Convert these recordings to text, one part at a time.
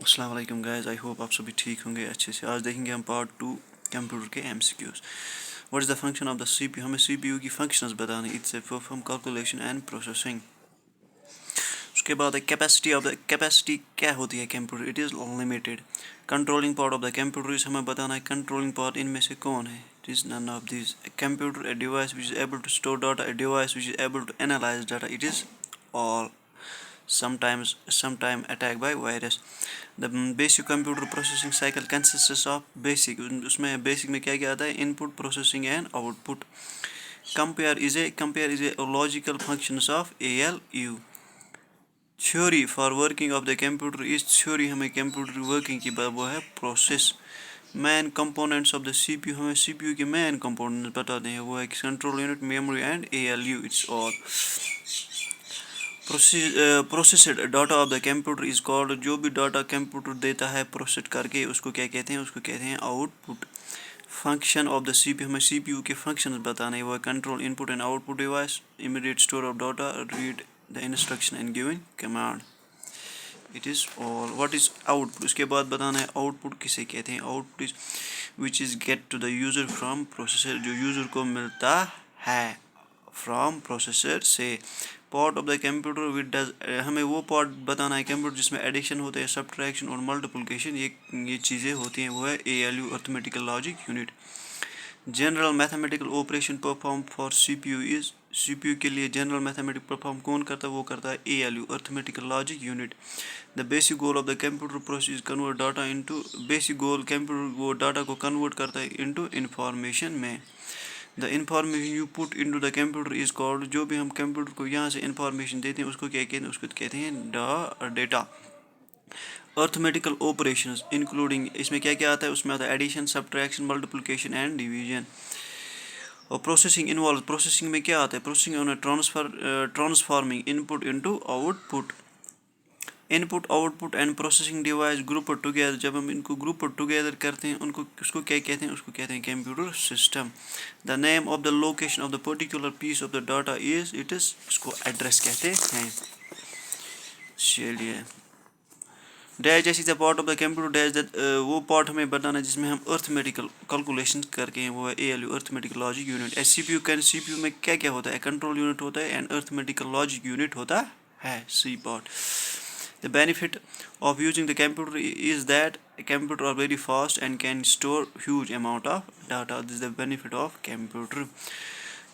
अस्सलाम वालेकुम guys, I hope आप सभी ठीक होंगे अच्छे से। आज देखेंगे हम पार्ट 2 कंप्यूटर के MCQs. What is the function of the CPU. हमें सीपीयू की फंक्शंस बताने, it's perform calculation and processing. उसके बाद कैपेसिटी क्या होती है computer, it is limited. Controlling part of the computer is हमें बताना है कंट्रोलिंग पार्ट इनमें से कौन है। It is none of this. Computer a device which is able to store data, a device which is able to analyze data, it is all sometime attacked by virus. The basic computer processing cycle consists of basic, उसमें basic में क्या क्या आता है, input processing and output. Compare is a logical functions of ALU. Theory for working of the computer is theory हमें computer working की वो है process. Main components of the CPU हमें CPU के main components बताते हैं, वो है control unit, memory and ALU. It's all. Processed data of the computer is called, जो भी डाटा कंप्यूटर देता है प्रोसेस करके उसको क्या कहते हैं, उसको कहते हैं output. Function of the CPU हमें सीपीयू के फंक्शंस बताने हैं, वो है control input and output device, immediate store of data, read the instruction and giving command. It is all. What is output, उसके बाद बताना है आउटपुट किसे कहते हैं। Output is which is get to the user from processor, जो user को मिलता है फ्रॉम प्रोसेसर से। Part of the computer which does, हमें वो पार्ट बताना है कंप्यूटर जिसमें एडिशन होता है, सब्ट्रैक्शन और मल्टीप्लिकेशन, ये चीज़ें होती हैं, वो है ALU, arithmetical logic unit. General mathematical operation perform for CPU is, CPU के लिए जनरल मैथमेटिक परफॉर्म कौन करता है, वो करता है ALU, arithmetical logic unit. The basic goal of the computer process convert data into, basic goal computer वो data को कन्वर्ट करता है इनटू इंफॉर्मेशन में। The information you put into the computer is called, जो भी हम कंप्यूटर को यहाँ से इंफॉर्मेशन देते हैं उसको क्या कहते हैं, उसको कहते हैं डेटा। अर्थमेटिकल ऑपरेशंस इंक्लूडिंग, इसमें क्या क्या आता है, उसमें आता है addition, subtraction, multiplication and division. और प्रोसेसिंग इन्वॉल्व, प्रोसेसिंग में क्या आता है, processing transforming input into output. Input output and processing device group together, जब हम इनको ग्रुप टुगेदर करते हैं उनको उसको क्या कहते हैं, उसको कहते हैं computer system. The name of the location of the particular piece of the data is, it is, इसको एड्रेस कहते हैं। चलिए, डैश जैसी the part of the computer dash that, वो पार्ट हमें बताना है जिसमें हम अर्थमेटिकल कैलकुलेशन करके हैं, वो है ALU, arithmetical logic unit. CPU में क्या क्या होता है, कंट्रोल यूनिट होता है एंड अर्थमेटिकल लॉजिक यूनिट होता है, C part. The benefit of using the computer is that a computer are very fast and can store huge amount of data. This is the benefit of computer.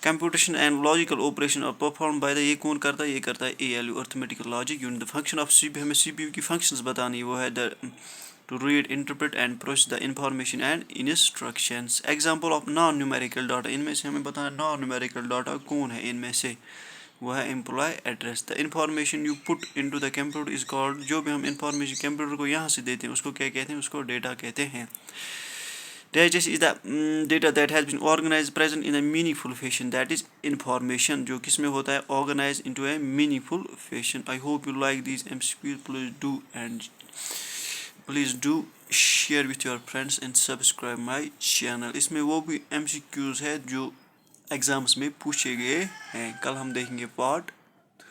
Computation and logical operation are performed by the, ये कौन करता है, ये करता है ALU, arithmetical logic unit. The function of CPU, हमें CPU की functions बतानी, वो है the to read, interpret and process the information and instructions. Example of non-numerical data, इनमें से हमें बताना non-numerical data कौन है इनमें से, वो है employ address. The information you put into the computer is called, जो भी हम इंफॉर्मेशन कंप्यूटर को यहाँ से देते हैं उसको क्या कहते हैं, उसको डेटा कहते हैं। Digest is the data that has been organized present in a meaningful fashion, that is information जो किस में होता है, organized into a meaningful fashion. I hope you like these MCQs. Please do share with your friends and subscribe my channel. इसमें वो भी MCQs है जो एग्जाम्स में पूछे गए हैं। कल हम देखेंगे पार्ट